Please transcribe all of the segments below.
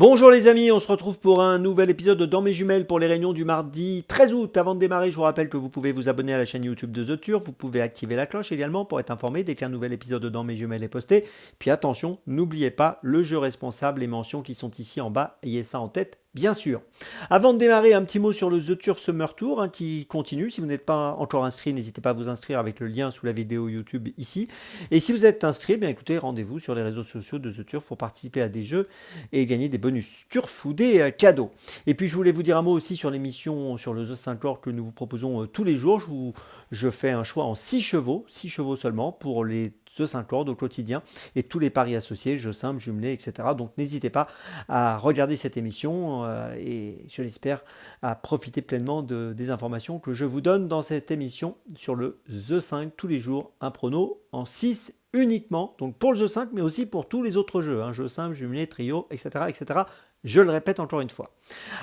Bonjour les amis, on se retrouve pour un nouvel épisode de Dans mes jumelles pour les réunions du mardi 13 août. Avant de démarrer, je vous rappelle que vous pouvez vous abonner à la chaîne YouTube de The Turf, vous pouvez activer la cloche également pour être informé dès qu'un nouvel épisode de Dans mes jumelles est posté. Puis attention, n'oubliez pas le jeu responsable, les mentions qui sont ici en bas, ayez ça en tête. Bien sûr. Avant de démarrer, un petit mot sur le The Turf Summer Tour qui continue. Si vous n'êtes pas encore inscrit, n'hésitez pas à vous inscrire avec le lien sous la vidéo YouTube ici. Et si vous êtes inscrit, bien écoutez, rendez-vous sur les réseaux sociaux de The Turf pour participer à des jeux et gagner des bonus Turf ou des cadeaux. Et puis je voulais vous dire un mot aussi sur l'émission sur le The 5 Or que nous vous proposons tous les jours. Je fais un choix en 6 chevaux seulement pour les The 5 Or au quotidien et tous les paris associés, jeux simples, jumelés, etc. Donc n'hésitez pas à regarder cette émission et je l'espère à profiter pleinement des informations que je vous donne dans cette émission sur le The 5 tous les jours, un prono en 6 uniquement, donc pour le The 5 mais aussi pour tous les autres jeux, jeux simples, jumelés, trio, etc., etc. Je le répète encore une fois.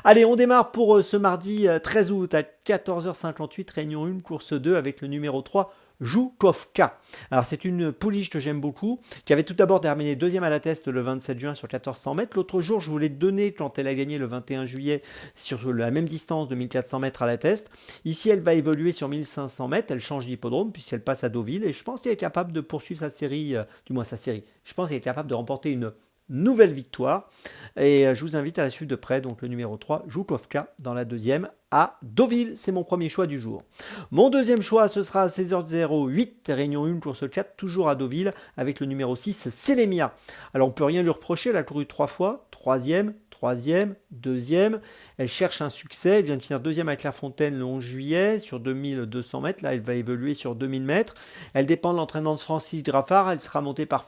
Allez, on démarre pour ce mardi 13 août à 14h58, réunion 1, course 2 avec le numéro 3, Joukovka. Alors c'est une pouliche que j'aime beaucoup, qui avait tout d'abord terminé deuxième à la test le 27 juin sur 1400 mètres. L'autre jour, je vous l'ai donné quand elle a gagné le 21 juillet sur la même distance de 1400 mètres à la test. Ici, elle va évoluer sur 1500 mètres, elle change d'hippodrome puisqu'elle passe à Deauville et je pense qu'elle est capable de poursuivre sa série, je pense qu'elle est capable de remporter une nouvelle victoire et je vous invite à la suivre de près, donc le numéro 3 Joukovka dans la deuxième à Deauville, c'est mon premier choix du jour. Mon deuxième choix, ce sera à 16h08, réunion 1, course 4, toujours à Deauville, avec le numéro 6, Selemia. Alors on peut rien lui reprocher, elle a couru 3 fois, troisième, deuxième, elle cherche un succès, elle vient de finir deuxième à Clairefontaine le 11 juillet sur 2200 mètres, là elle va évoluer sur 2000 mètres, elle dépend de l'entraînement de Francis Graffard, elle sera montée par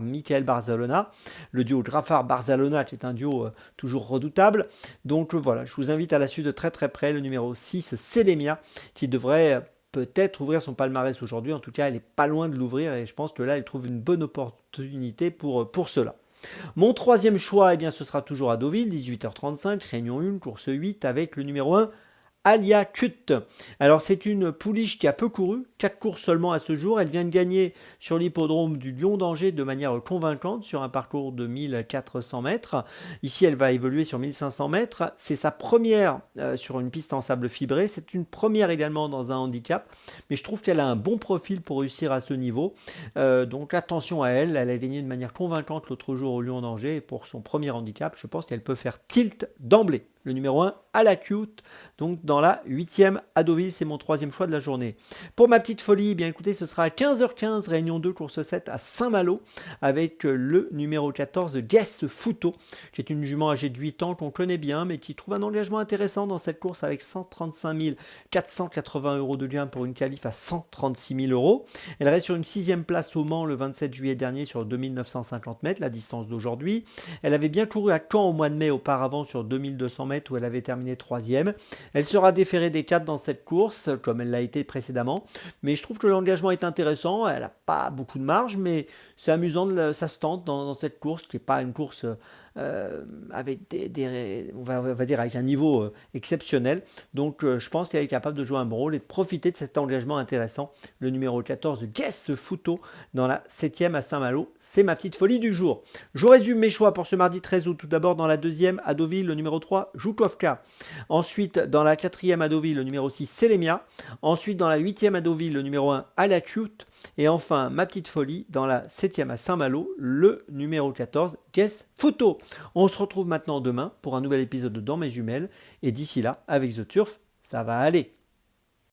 Michael Barzalona, le duo Graffard-Barzalona qui est un duo toujours redoutable, donc voilà, je vous invite à la suite de très très près, le numéro 6, Selemia, qui devrait peut-être ouvrir son palmarès aujourd'hui, en tout cas elle est pas loin de l'ouvrir et je pense que là elle trouve une bonne opportunité pour cela. Mon troisième choix, eh bien, ce sera toujours à Deauville, 18h35, réunion 1, course 8, avec le numéro 1, Alia Cut. Alors c'est une pouliche qui a peu couru, 4 courses seulement à ce jour. Elle vient de gagner sur l'hippodrome du Lion d'Angers de manière convaincante sur un parcours de 1400 mètres. Ici elle va évoluer sur 1500 mètres. C'est sa première sur une piste en sable fibré. C'est une première également dans un handicap. Mais je trouve qu'elle a un bon profil pour réussir à ce niveau. Donc attention à elle. Elle a gagné de manière convaincante l'autre jour au Lion d'Angers. Et pour son premier handicap, je pense qu'elle peut faire tilt d'emblée. Le numéro 1, Alia Cut, donc dans la 8e à Deauville, c'est mon troisième choix de la journée. Pour ma petite folie, eh bien écoutez, ce sera à 15h15, réunion 2, course 7 à Saint-Malo, avec le numéro 14, Guess Futo, qui est une jument âgée de 8 ans qu'on connaît bien, mais qui trouve un engagement intéressant dans cette course avec 135 480 € de gain pour une qualif à 136 000 €. Elle reste sur une 6e place au Mans le 27 juillet dernier sur 2950 mètres, la distance d'aujourd'hui. Elle avait bien couru à Caen au mois de mai auparavant sur 2200 mètres, où elle avait terminé 3e. Elle sera déférée des 4 dans cette course, comme elle l'a été précédemment. Mais je trouve que l'engagement est intéressant. Elle n'a pas beaucoup de marge, mais c'est amusant, ça se tente dans cette course, qui n'est pas une course avec on va dire avec un niveau exceptionnel. Donc je pense qu'elle est capable de jouer un bon rôle et de profiter de cet engagement intéressant. Le numéro 14, Guess Futo, dans la 7e à Saint-Malo. C'est ma petite folie du jour. Je résume mes choix pour ce mardi 13 août. Tout d'abord dans la 2e à Deauville, le numéro 3, Joukovka. Ensuite dans la 4e à Deauville, le numéro 6, Selemia. Ensuite dans la 8e à Deauville, le numéro 1, Alia Cut. Et enfin ma petite folie dans la 7e à Saint-Malo, le numéro 14, Guess Futo. On se retrouve maintenant demain pour un nouvel épisode de Dans mes jumelles. Et d'ici là, avec The Turf, ça va aller.